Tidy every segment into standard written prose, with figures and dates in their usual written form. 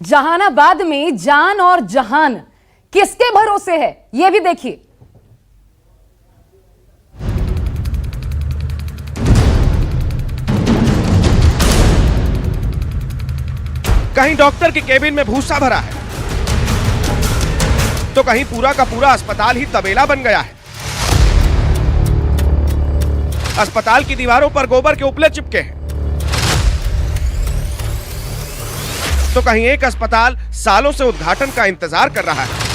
जहानाबाद में जान और जहान किसके भरोसे है, यह भी देखिए। कहीं डॉक्टर के केबिन में भूसा भरा है, तो कहीं पूरा का पूरा अस्पताल ही तबेला बन गया है। अस्पताल की दीवारों पर गोबर के उपले चिपके हैं, तो कहीं एक अस्पताल सालों से उद्घाटन का इंतजार कर रहा है।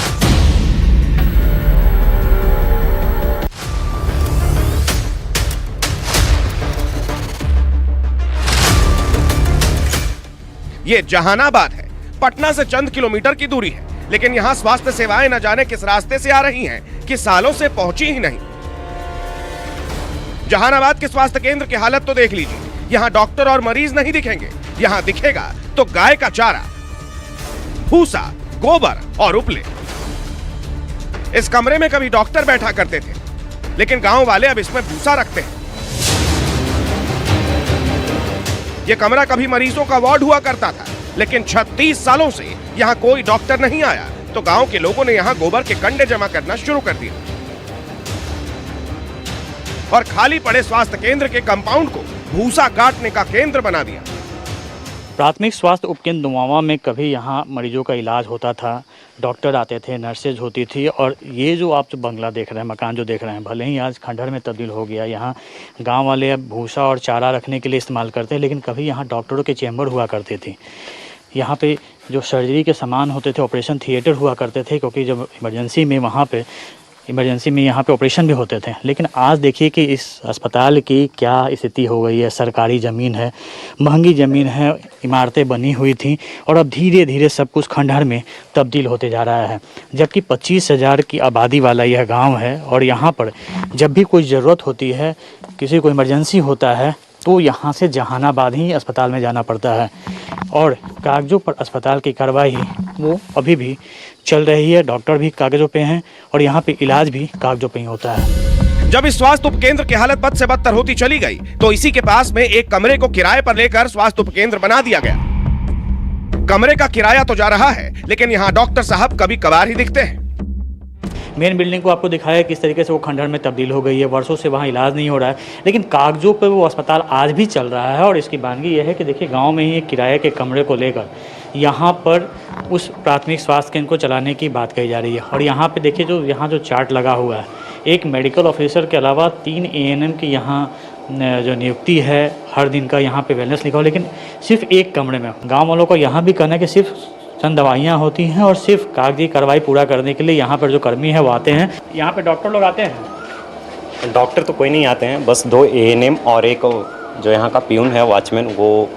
ये जहानाबाद है, पटना से चंद किलोमीटर की दूरी है, लेकिन यहाँ स्वास्थ्य सेवाएं न जाने किस रास्ते से आ रही हैं कि सालों से पहुंची ही नहीं। जहानाबाद के स्वास्थ्य केंद्र की हालत तो देख लीजिए। यहाँ डॉक्टर और मरीज नहीं दिखेंगे, यहाँ दिखेगा तो गाय का चारा, भूसा, गोबर और उपले। इस कमरे में कभी डॉक्टर बैठा करते थे, लेकिन गांव वाले अब इसमें भूसा रखते हैं। यह कमरा कभी मरीजों का वार्ड हुआ करता था, लेकिन 36 सालों से यहाँ कोई डॉक्टर नहीं आया, तो गांव के लोगों ने यहाँ गोबर के कंडे जमा करना शुरू कर दिए और खाली पड़े स्वास्थ्य केंद्र के कंपाउंड को भूसा काटने का केंद्र बना दिया। प्राथमिक स्वास्थ्य उपकेंद्र नुवावा में कभी यहाँ मरीजों का इलाज होता था, डॉक्टर आते थे, नर्सेज होती थी। और ये जो आप जो बंगला देख रहे हैं, मकान जो देख रहे हैं, भले ही आज खंडहर में तब्दील हो गया, यहाँ गांव वाले अब भूसा और चारा रखने के लिए इस्तेमाल करते हैं, लेकिन कभी यहाँ डॉक्टरों के चैम्बर हुआ करते थे। यहाँ पे जो सर्जरी के सामान होते थे, ऑपरेशन थिएटर हुआ करते थे, क्योंकि जब इमरजेंसी में यहाँ पे ऑपरेशन भी होते थे। लेकिन आज देखिए कि इस अस्पताल की क्या स्थिति हो गई है। सरकारी ज़मीन है, महंगी ज़मीन है, इमारतें बनी हुई थी और अब धीरे धीरे सब कुछ खंडहर में तब्दील होते जा रहा है। जबकि 25,000 की आबादी वाला यह गांव है और यहाँ पर जब भी कोई ज़रूरत होती है, किसी को इमरजेंसी होता है, तो यहाँ से जहानाबाद ही अस्पताल में जाना पड़ता है। और कागज़ों पर अस्पताल की कार्रवाई वो अभी भी चल रही है। डॉक्टर भी कागज़ों पे हैं और यहाँ पे इलाज भी कागज़ों पे ही होता है। जब इस स्वास्थ्य उपकेंद्र की हालत बद से बदतर होती चली गई, तो इसी के पास में एक कमरे को किराए पर लेकर स्वास्थ्य उपकेंद्र बना दिया गया। कमरे का किराया तो जा रहा है, लेकिन यहाँ डॉक्टर साहब कभी कभार ही दिखते हैं। मेन बिल्डिंग को आपको दिखाया किस तरीके से वो खंडहर में तब्दील हो गई है। वर्षों से वहाँ इलाज नहीं हो रहा है, लेकिन कागजों पर वो अस्पताल आज भी चल रहा है। और इसकी वानगी यह है कि देखिए, गांव में ही एक किराए के कमरे को लेकर यहाँ पर उस प्राथमिक स्वास्थ्य केंद्र को चलाने की बात कही जा रही है। और यहाँ पे देखिए, जो चार्ट लगा हुआ है, एक मेडिकल ऑफिसर के अलावा 3 ANM की यहाँ जो नियुक्ति है, हर दिन का यहाँ पे वेलनेस लिखा हो, लेकिन सिर्फ एक कमरे में। गाँव वालों का यहाँ भी कहना है कि सिर्फ चंद दवाइयाँ होती हैं और सिर्फ कागजी कार्रवाई पूरा करने के लिए यहाँ पर जो कर्मी है वो आते हैं। यहाँ पे डॉक्टर लोग आते हैं? डॉक्टर तो कोई नहीं आते हैं, बस 2 ANM और एक जो यहाँ का पियून है, वॉचमैन, वो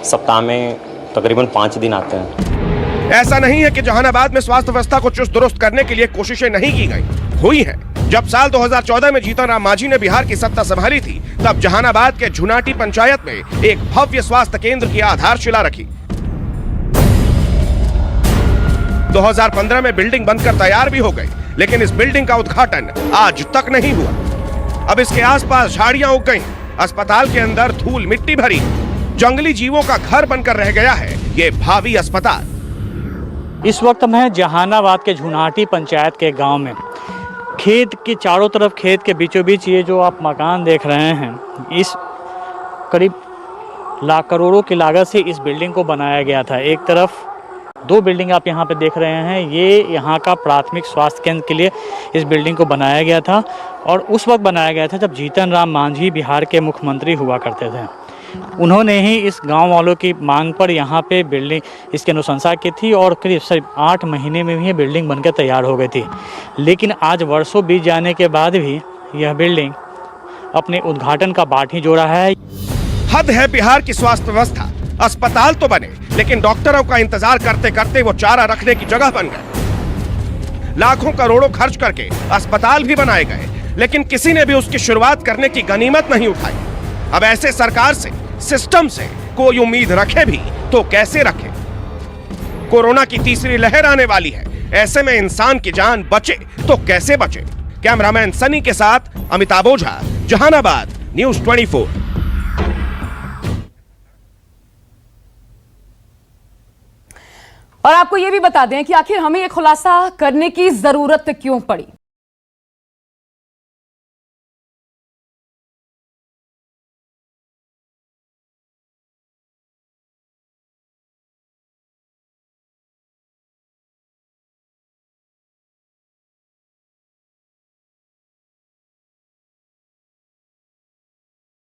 सप्ताह में तकरीबन 5 दिन आते हैं। ऐसा नहीं है कि जहानाबाद में स्वास्थ्य व्यवस्था को चुस्त दुरुस्त करने के लिए कोशिशें नहीं की गई, हुई है। जब साल 2014 में जीतन राम मांझी ने बिहार की सत्ता संभाली थी, तब जहानाबाद के झुनाटी पंचायत में एक भव्य स्वास्थ्य केंद्र की आधारशिला रखी। 2015 में बिल्डिंग बनकर तैयार भी हो गई, लेकिन इस बिल्डिंग का उद्घाटन आज तक नहीं हुआ। अब इसके आसपास झाड़ियां उग गई, अस्पताल के अंदर धूल मिट्टी भरी, जंगली जीवों का घर बनकर रह गया है ये भावी अस्पताल। इस वक्त मैं जहानाबाद के झुनाटी पंचायत के गांव में, खेत के चारों तरफ, खेत के बीचों बीच ये जो आप मकान देख रहे हैं, इस करीब लाख करोड़ों की लागत से इस बिल्डिंग को बनाया गया था। एक तरफ 2 बिल्डिंग आप यहाँ पे देख रहे हैं, ये यहाँ का प्राथमिक स्वास्थ्य केंद्र के लिए इस बिल्डिंग को बनाया गया था। और उस वक्त बनाया गया था जब जीतन राम मांझी बिहार के मुख्यमंत्री हुआ करते थे। उन्होंने ही इस गांव वालों की मांग पर यहाँ पे बिल्डिंग इसकी अनुशंसा की थी और करीब 8 महीने में भी ये बिल्डिंग बनकर तैयार हो गई थी। लेकिन आज वर्षों बीत जाने के बाद भी यह बिल्डिंग अपने उद्घाटन का बाट ही जोड़ा है। हद है बिहार की स्वास्थ्य व्यवस्था। अस्पताल तो बने, लेकिन डॉक्टरों का इंतजार करते करते वो चारा रखने की जगह बन गए। लाखों करोड़ों खर्च करके अस्पताल भी बनाए गए, लेकिन किसी ने भी उसकी शुरुआत करने की गनीमत नहीं उठाई। अब ऐसे सरकार से, सिस्टम से कोई उम्मीद रखे भी तो कैसे रखे? कोरोना की तीसरी लहर आने वाली है, ऐसे में इंसान की जान बचे तो कैसे बचे? कैमरामैन सनी के साथ अमिताभ ओझा, जहानाबाद, न्यूज़ 24। और आपको यह भी बता दें कि आखिर हमें यह खुलासा करने की जरूरत क्यों पड़ी।